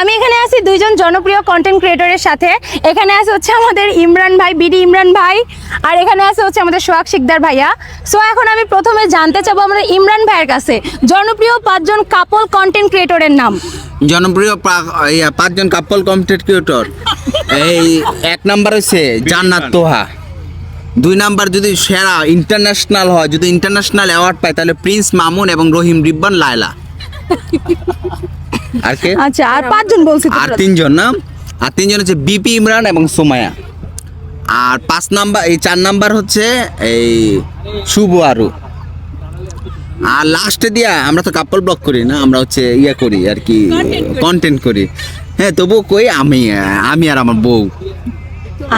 আমি এখানে আছি দুইজন জনপ্রিয় কন্টেন্ট ক্রিয়েটরের সাথে। এখানে আছে হচ্ছে আমাদের ইমরান ভাই, বিডি ইমরান ভাই, আর এখানে আছে হচ্ছে আমাদের সোহাগ শিকদার ভাইয়া। সো এখন আমি প্রথমে জানতে চাবো আমাদের ইমরান ভাইয়ের কাছে জনপ্রিয় 5 জন কাপল কন্টেন্ট ক্রিয়েটরের নাম। জনপ্রিয় 5 জন কাপল কন্টেন্ট ক্রিয়েটর, এই 1 নাম্বার হচ্ছে জান্নাত তোহা, 2 নাম্বার যদি সেরা ইন্টারন্যাশনাল হয়, যদি ইন্টারন্যাশনাল অ্যাওয়ার্ড পায় তাহলে প্রিন্স মামুন এবং রহিম রিব্বান লায়লা। আর কে? আচ্ছা, আর 5 জন বলছি তো। আর 3 জন না, আর 3 জন হচ্ছে বিপি ইমরান এবং সোমায়া। আর 5 নাম্বার, এই 4 নাম্বার হচ্ছে এই শুভ আরু। আর লাস্টে দিয়া আমরা তো কাপল ব্লগ করি না, আমরা হচ্ছে ইয়া করি আর কি, কন্টেন্ট করি। হ্যাঁ, তবুও কই আমি আর আমার বউ।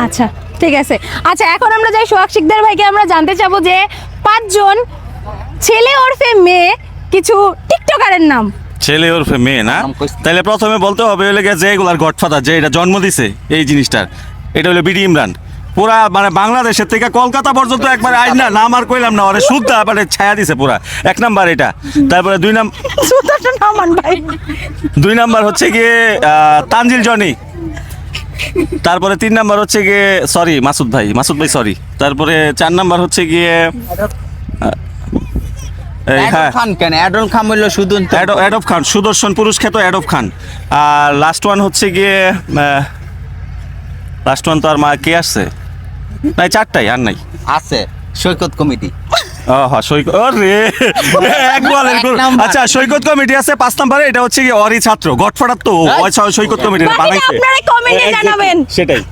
আচ্ছা ঠিক আছে। আচ্ছা এখন আমরা যাই সোহাগ শিকদার ভাইকে আমরা জানতে চাবো যে 5 জন ছেলে ওরফে মেয়ে কিছু টিকটকারের নাম। ছেলে ওরফে মেয়ে না, তাহলে প্রথমে বলতে হবে হলে যে এগুলার গডফাদার, যে এটা জন্ম দিছে এই জিনিসটার, এটা হলো বিডি ইমরান। পুরা মানে বাংলাদেশের থেকে কলকাতা পর্যন্ত একবার আইন না নাম আর কইলাম না, ওরে শুদ্ধা মানে ছায়া দিছে পুরা। 1 নাম্বার এটা। তারপরে 2 নাম্বার হচ্ছে গিয়ে তানজিল জনি। তারপরে 3 নাম্বার হচ্ছে গিয়ে সরি মাসুদ ভাই সরি। তারপরে 4 নাম্বার হচ্ছে গিয়ে অ্যাডল খান হইলো শুধু অ্যাডব খান, সুদর্শন পুরুষ খ্যাত অ্যাডব খান। আর লাস্ট ওয়ান হচ্ছে গিয়ে লাস্ট ওয়ান তো আর কে আসছে নাই, 4টাই আর নাই আছে সৈকত কমিটি। আচ্ছা সৈকত কমিটি আছে 5 নাম্বারে, এটা হচ্ছে কি অরি ছাত্র গডফাদার তো সৈকত কমিটি বানাইছে আপনারা কমেন্টে জানাবেন। সেটাই।